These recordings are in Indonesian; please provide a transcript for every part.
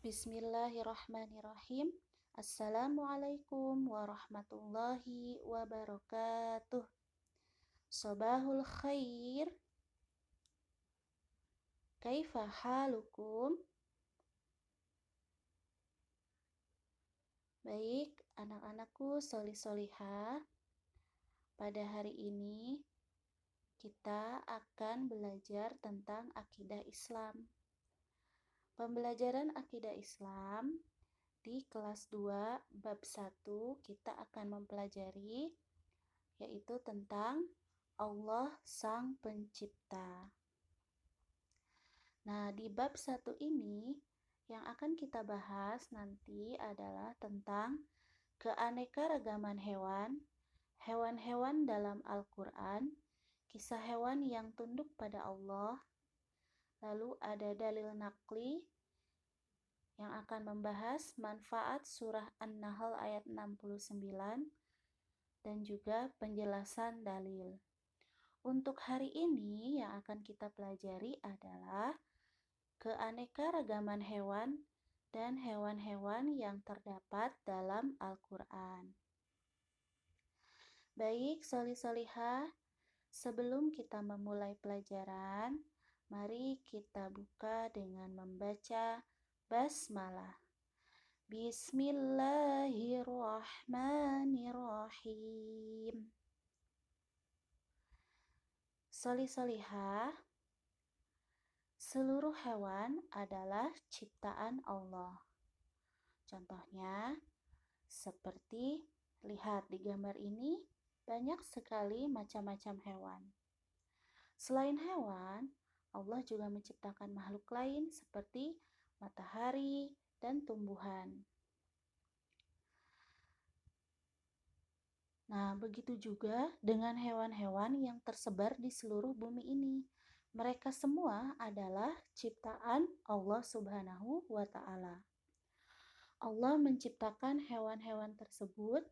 Bismillahirrahmanirrahim. Assalamualaikum warahmatullahi wabarakatuh. Sobahul khair. Kaifa halukum? Baik, anak-anakku solih-solihah. Pada hari ini kita akan belajar tentang akidah Islam. Pembelajaran akidah Islam di kelas 2 bab 1 kita akan mempelajari yaitu tentang Allah Sang Pencipta. Nah, di bab 1 ini yang akan kita bahas nanti adalah tentang keanekaragaman hewan, hewan-hewan dalam Al-Quran, kisah hewan yang tunduk pada Allah, lalu ada dalil naqli yang akan membahas manfaat surah An-Nahl ayat 69 dan juga penjelasan dalil. Untuk hari ini yang akan kita pelajari adalah keanekaragaman hewan dan hewan-hewan yang terdapat dalam Al-Quran. Baik, solih-solihah, sebelum kita memulai pelajaran, mari kita buka dengan membaca basmalah. Bismillahirrahmanirrahim. Solih-solihah, seluruh hewan adalah ciptaan Allah. Contohnya, seperti lihat di gambar ini, banyak sekali macam-macam hewan. Selain hewan, Allah juga menciptakan makhluk lain seperti matahari dan tumbuhan. Nah, begitu juga dengan hewan-hewan yang tersebar di seluruh bumi ini. Mereka semua adalah ciptaan Allah Subhanahu wa Ta'ala. Allah menciptakan hewan-hewan tersebut,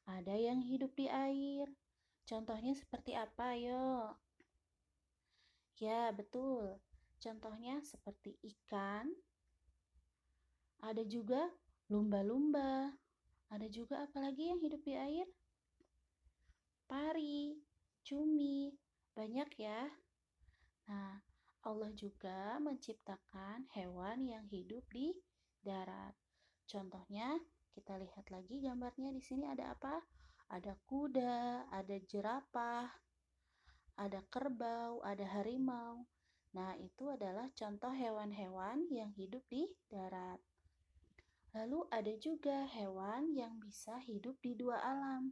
ada yang hidup di air. Contohnya seperti apa, yo? Ya, betul. Contohnya seperti ikan. Ada juga lumba-lumba. Ada juga apalagi yang hidup di air? Pari, cumi, banyak ya. Nah, Allah juga menciptakan hewan yang hidup di darat. Contohnya, kita lihat lagi gambarnya di sini ada apa? Ada kuda, ada jerapah, ada kerbau, ada harimau. Nah, itu adalah contoh hewan-hewan yang hidup di darat. Lalu ada juga hewan yang bisa hidup di dua alam.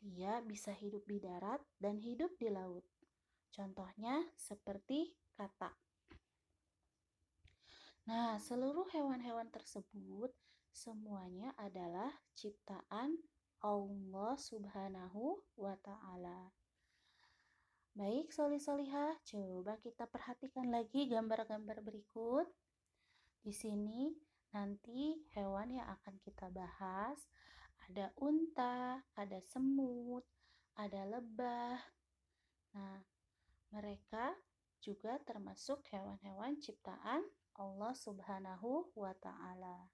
Dia bisa hidup di darat dan hidup di laut. Contohnya seperti katak. Nah, seluruh hewan-hewan tersebut semuanya adalah ciptaan Allah Subhanahu wa Ta'ala. Baik, solih-solihah, coba kita perhatikan lagi gambar-gambar berikut. Di sini nanti hewan yang akan kita bahas ada unta, ada semut, ada lebah. Nah, mereka juga termasuk hewan-hewan ciptaan Allah Subhanahu wa Ta'ala.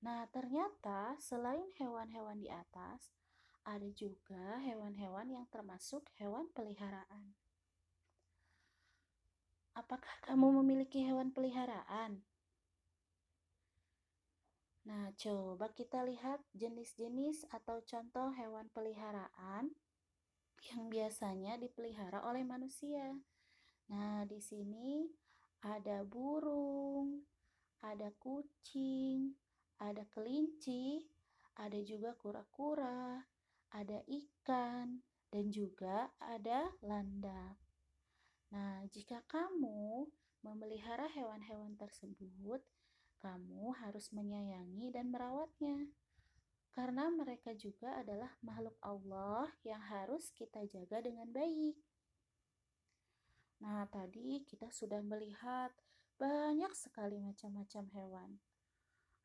Nah, ternyata selain hewan-hewan di atas, ada juga hewan-hewan yang termasuk hewan peliharaan. Apakah kamu memiliki hewan peliharaan? Nah, coba kita lihat jenis-jenis atau contoh hewan peliharaan yang biasanya dipelihara oleh manusia. Nah, di sini ada burung, ada kucing, ada kelinci, ada juga kura-kura, ada ikan, dan juga ada landak. Nah, jika kamu memelihara hewan-hewan tersebut, kamu harus menyayangi dan merawatnya. Karena mereka juga adalah makhluk Allah yang harus kita jaga dengan baik. Nah, tadi kita sudah melihat banyak sekali macam-macam hewan.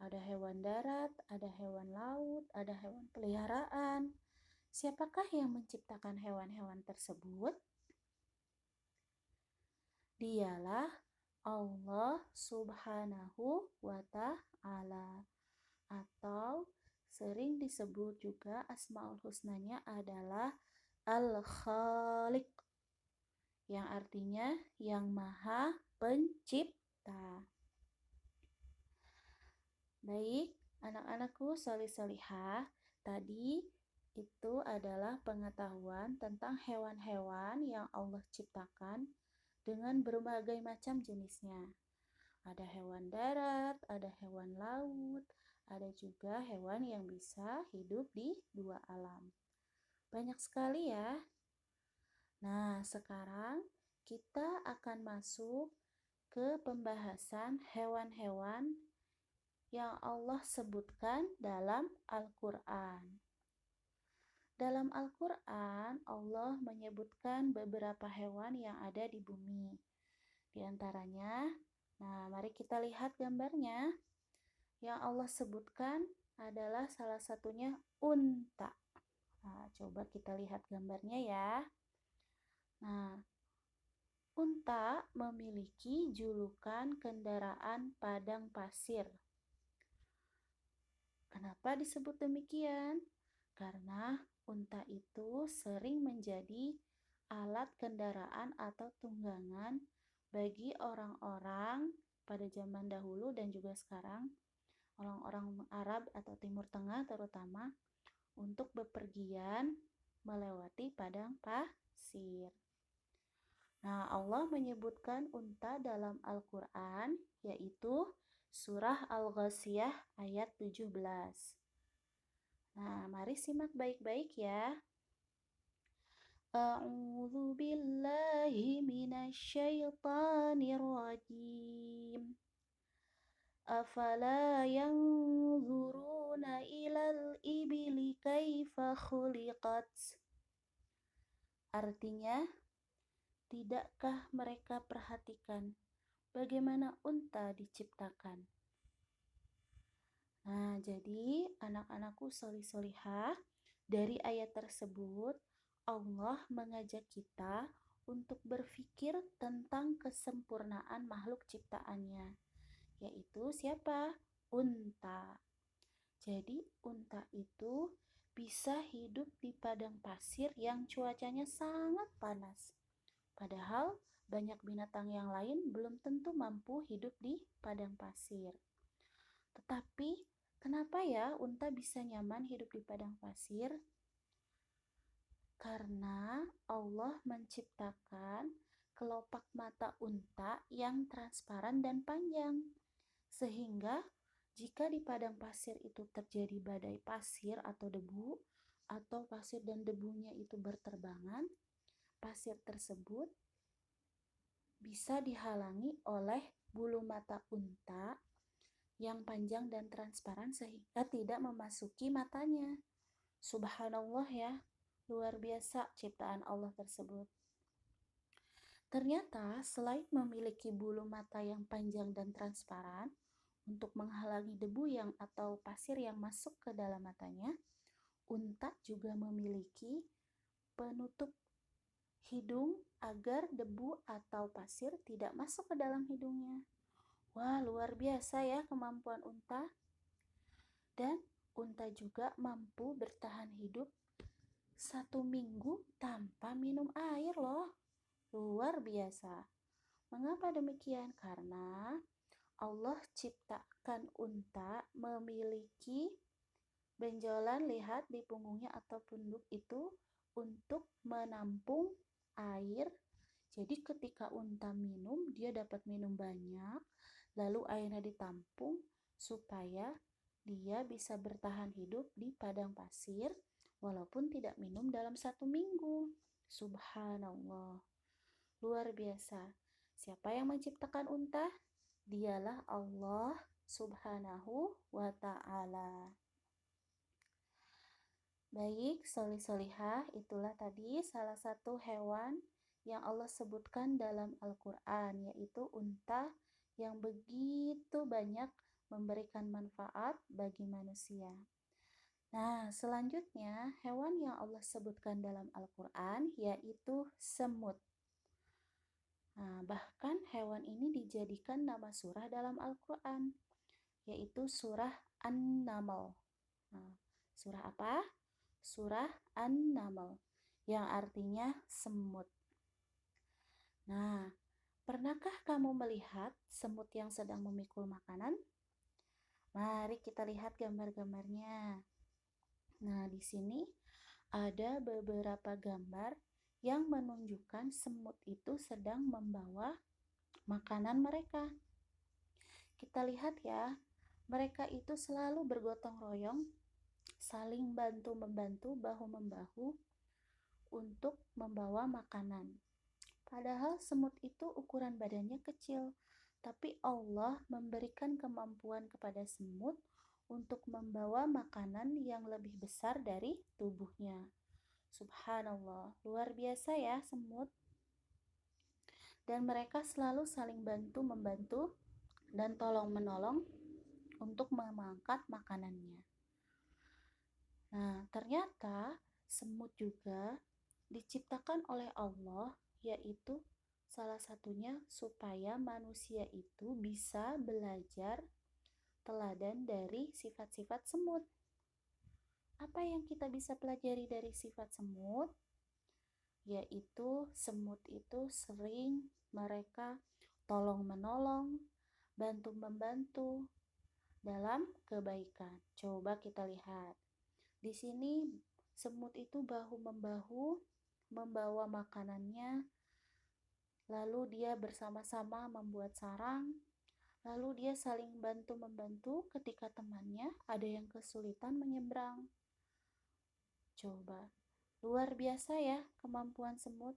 Ada hewan darat, ada hewan laut, ada hewan peliharaan. Siapakah yang menciptakan hewan-hewan tersebut? Dialah Allah Subhanahu wa Ta'ala, atau sering disebut juga Asmaul Husnanya adalah Al-Khaliq, yang artinya yang Maha Pencipta. Baik, anak-anakku solih-solihah, tadi itu adalah pengetahuan tentang hewan-hewan yang Allah ciptakan dengan berbagai macam jenisnya. Ada hewan darat, ada hewan laut, ada juga hewan yang bisa hidup di dua alam. Banyak sekali ya. Nah, sekarang kita akan masuk ke pembahasan hewan-hewan yang Allah sebutkan dalam Al-Quran. Dalam Al-Quran, Allah menyebutkan beberapa hewan yang ada di bumi. Di antaranya, nah mari kita lihat gambarnya. Yang Allah sebutkan adalah salah satunya unta. Nah, coba kita lihat gambarnya ya. Nah, unta memiliki julukan kendaraan padang pasir. Kenapa disebut demikian? Karena unta itu sering menjadi alat kendaraan atau tunggangan bagi orang-orang pada zaman dahulu dan juga sekarang, orang-orang Arab atau Timur Tengah terutama, untuk bepergian melewati padang pasir. Nah, Allah menyebutkan unta dalam Al-Quran, yaitu surah Al-Ghasyiyah ayat 17. Nah, mari simak baik-baik ya. A'udzu billahi minasyaitonir rajim. Afala yanzuruna ilal ibili kaifa khuliqat. Artinya, tidakkah mereka perhatikan bagaimana unta diciptakan? Nah, jadi anak-anakku solih-solihah, dari ayat tersebut Allah mengajak kita untuk berpikir tentang kesempurnaan makhluk ciptaannya, yaitu siapa? Unta. Jadi unta itu bisa hidup di padang pasir yang cuacanya sangat panas. Padahal banyak binatang yang lain belum tentu mampu hidup di padang pasir. Tetapi kenapa ya unta bisa nyaman hidup di padang pasir? Karena Allah menciptakan kelopak mata unta yang transparan dan panjang. Sehingga jika di padang pasir itu terjadi badai pasir atau debu, atau pasir dan debunya itu berterbangan, pasir tersebut bisa dihalangi oleh bulu mata unta yang panjang dan transparan sehingga tidak memasuki matanya. Subhanallah ya, luar biasa ciptaan Allah tersebut. Ternyata selain memiliki bulu mata yang panjang dan transparan untuk menghalangi debu yang atau pasir yang masuk ke dalam matanya, unta juga memiliki penutup hidung agar debu atau pasir tidak masuk ke dalam hidungnya. Wah, luar biasa ya kemampuan unta. Dan unta juga mampu bertahan hidup 1 minggu tanpa minum air loh. Luar biasa. Mengapa demikian? Karena Allah ciptakan unta memiliki benjolan, lihat di punggungnya atau punduk itu untuk menampung air. Jadi ketika unta minum, dia dapat minum banyak, lalu airnya ditampung supaya dia bisa bertahan hidup di padang pasir walaupun tidak minum dalam 1 minggu. Subhanallah, luar biasa. Siapa yang menciptakan unta? Dialah Allah Subhanahu wa Ta'ala. Baik, solih-solihah, itulah tadi salah satu hewan yang Allah sebutkan dalam Al-Quran, yaitu unta yang begitu banyak memberikan manfaat bagi manusia. Nah, selanjutnya hewan yang Allah sebutkan dalam Al-Quran yaitu semut. Nah, bahkan hewan ini dijadikan nama surah dalam Al-Quran, yaitu surah An-Naml. Nah, surah apa? Surah An-Naml, yang artinya semut. Nah, pernahkah kamu melihat semut yang sedang memikul makanan? Mari kita lihat gambar-gambarnya. Nah, di sini ada beberapa gambar yang menunjukkan semut itu sedang membawa makanan mereka. Kita lihat ya, mereka itu selalu bergotong royong, saling bantu-membantu, bahu-membahu untuk membawa makanan. Padahal semut itu ukuran badannya kecil, tapi Allah memberikan kemampuan kepada semut untuk membawa makanan yang lebih besar dari tubuhnya. Subhanallah, luar biasa ya semut. Dan mereka selalu saling bantu-membantu dan tolong-menolong untuk mengangkat makanannya. Nah, ternyata semut juga diciptakan oleh Allah, yaitu salah satunya supaya manusia itu bisa belajar teladan dari sifat-sifat semut. Apa yang kita bisa pelajari dari sifat semut? Yaitu semut itu sering mereka tolong-menolong, bantu-membantu dalam kebaikan. Coba kita lihat. Di sini semut itu bahu-membahu membawa makanannya, lalu dia bersama-sama membuat sarang, lalu dia saling bantu-membantu ketika temannya ada yang kesulitan menyeberang. Coba, luar biasa ya kemampuan semut.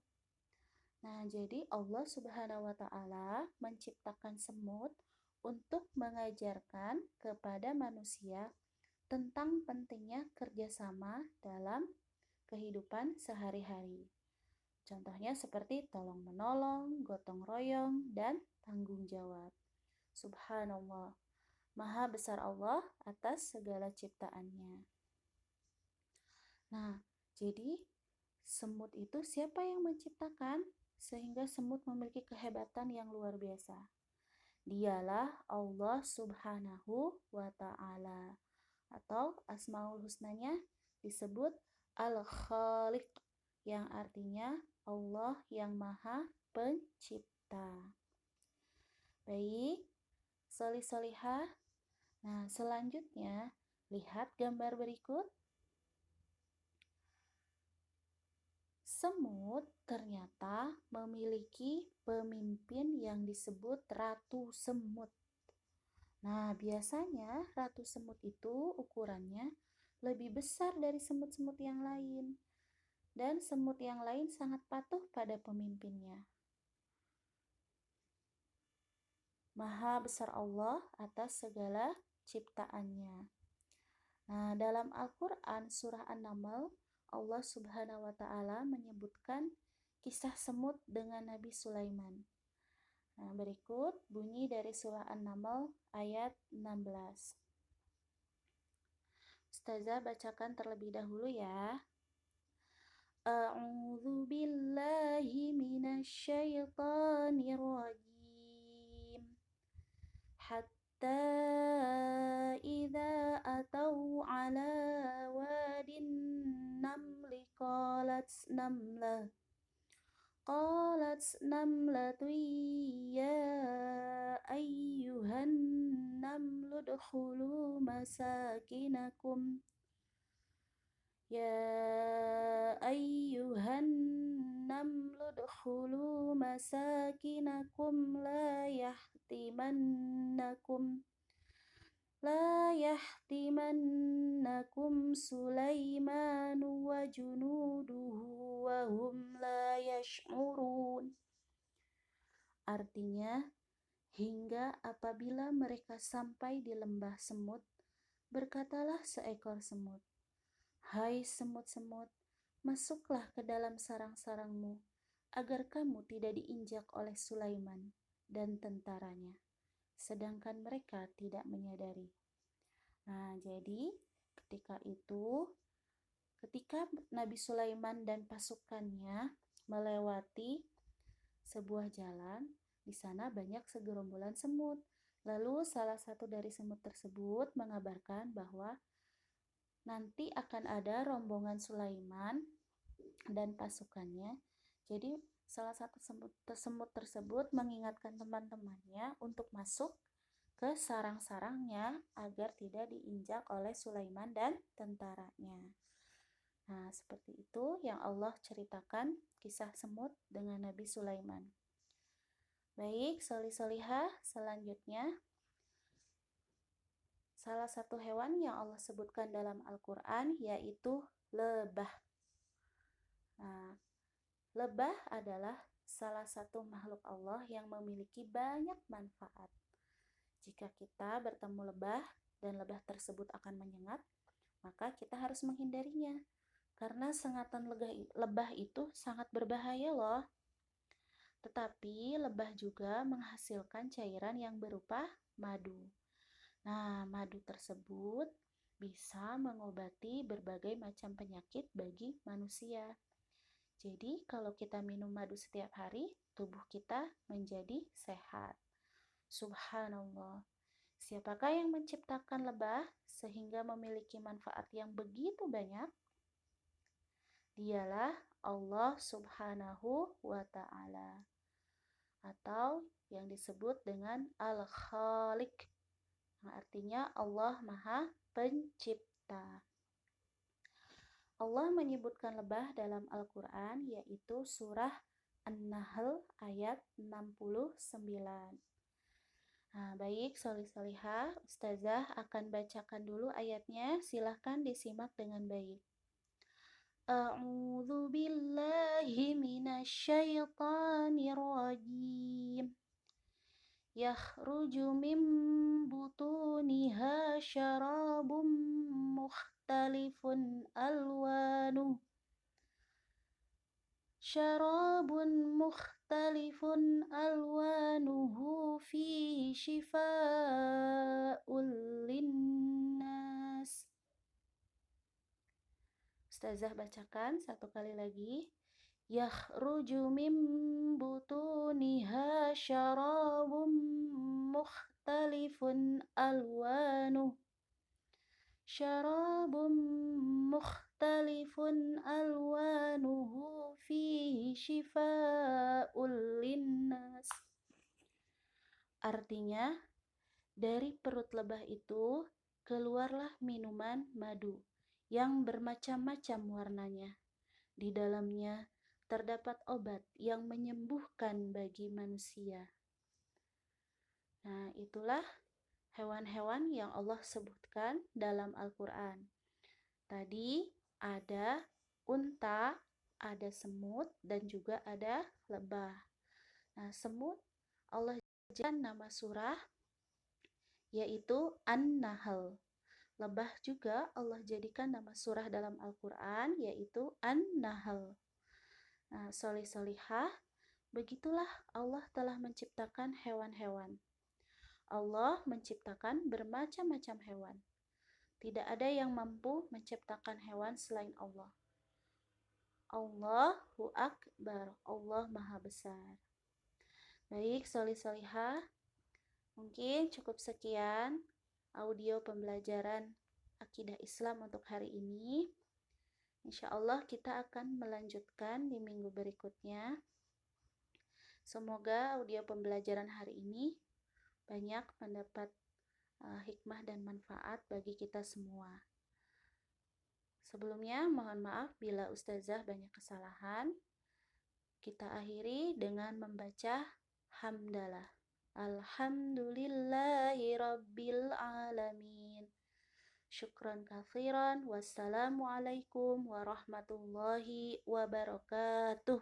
Nah, jadi Allah Subhanahu wa Ta'ala menciptakan semut untuk mengajarkan kepada manusia tentang pentingnya kerjasama dalam kehidupan sehari-hari. Contohnya seperti tolong-menolong, gotong royong, dan tanggung jawab. Subhanallah, Maha besar Allah atas segala ciptaannya. Nah, jadi semut itu siapa yang menciptakan? Sehingga semut memiliki kehebatan yang luar biasa. Dialah Allah Subhanahu wa Ta'ala, atau Asmaul Husnanya disebut Al-Khaliq, yang artinya Allah yang Maha Pencipta. Baik, solih-solihah. Nah, selanjutnya lihat gambar berikut. Semut ternyata memiliki pemimpin yang disebut Ratu Semut. Nah, biasanya Ratu Semut itu ukurannya lebih besar dari semut-semut yang lain. Dan semut yang lain sangat patuh pada pemimpinnya. Maha besar Allah atas segala ciptaannya. Nah, dalam Al-Quran surah An-Naml, Allah Subhanahu wa Ta'ala menyebutkan kisah semut dengan Nabi Sulaiman. Nah, berikut bunyi dari surah An-Naml ayat 16. Ustazah bacakan terlebih dahulu ya. A'udzu billahi minasyaitonir rajim. Hatta idza atau ala wadin namli qalat namlatun ya ayyuhan namlu udkhulu masakinakum Ya ayyuhan namlu udkhulu masakinakum la yahtimannakum Sulaimanu wa junuduhu wa hum la yash'urun. Artinya, hingga apabila mereka sampai di lembah semut, berkatalah seekor semut, "Hai semut-semut, masuklah ke dalam sarang-sarangmu, agar kamu tidak diinjak oleh Sulaiman dan tentaranya." Sedangkan mereka tidak menyadari. Nah, jadi ketika Nabi Sulaiman dan pasukannya melewati sebuah jalan. Di sana banyak segerombolan semut. Lalu salah satu dari semut tersebut mengabarkan bahwa nanti akan ada rombongan Sulaiman dan pasukannya. Jadi salah satu semut tersebut mengingatkan teman-temannya untuk masuk ke sarang-sarangnya agar tidak diinjak oleh Sulaiman dan tentaranya. Nah, seperti itu yang Allah ceritakan kisah semut dengan Nabi Sulaiman. Baik, solih-solihah, selanjutnya salah satu hewan yang Allah sebutkan dalam Al-Quran yaitu lebah. Nah, lebah adalah salah satu makhluk Allah yang memiliki banyak manfaat. Jika kita bertemu lebah dan lebah tersebut akan menyengat, maka kita harus menghindarinya. Karena sengatan lebah itu sangat berbahaya loh. Tetapi lebah juga menghasilkan cairan yang berupa madu. Nah, madu tersebut bisa mengobati berbagai macam penyakit bagi manusia. Jadi, kalau kita minum madu setiap hari, tubuh kita menjadi sehat. Subhanallah. Siapakah yang menciptakan lebah sehingga memiliki manfaat yang begitu banyak? Dialah Allah Subhanahu wa Ta'ala, atau yang disebut dengan Al-Khaliq, yang artinya Allah Maha Pencipta. Allah menyebutkan lebah dalam Al-Quran yaitu surah An-Nahl ayat 69. Nah, baik, solih-solihah, Ustazah akan bacakan dulu ayatnya, silahkan disimak dengan baik. A'udzu billahi minasyaitonir rajim. Yakhruju min butuniha syarabun mukhtalifun alwanuh. Syarabun mukhtalifun alwanuhu fihi shifa'ul linnas. Ustazah bacakan satu kali lagi. Yakhruju min butuniha syarabun mukhtalifun alwanuh. Syarabun mukhtalifun alwanuhu fihi shifa'ul linnas. Artinya, dari perut lebah itu keluarlah minuman madu yang bermacam-macam warnanya. Di dalamnya terdapat obat yang menyembuhkan bagi manusia. Nah, itulah hewan-hewan yang Allah sebutkan dalam Al-Quran. Tadi ada unta, ada semut, dan juga ada lebah. Nah, semut Allah jadikan nama surah yaitu An-Nahl. Lebah juga Allah jadikan nama surah dalam Al-Quran yaitu An-Nahl. Nah, solih-solihah, begitulah Allah telah menciptakan hewan-hewan. Allah menciptakan bermacam-macam hewan. Tidak ada yang mampu menciptakan hewan selain Allah. Allahu Akbar, Allah Maha Besar. Baik, solih-solihah, mungkin cukup sekian audio pembelajaran akidah Islam untuk hari ini. Insya Allah kita akan melanjutkan di minggu berikutnya. Semoga audio pembelajaran hari ini banyak mendapat hikmah dan manfaat bagi kita semua. Sebelumnya mohon maaf bila Ustazah banyak kesalahan. Kita akhiri dengan membaca hamdalah. Alhamdulillahi Rabbil Alamin. Syukran katsiran. Wassalamualaikum warahmatullahi wabarakatuh.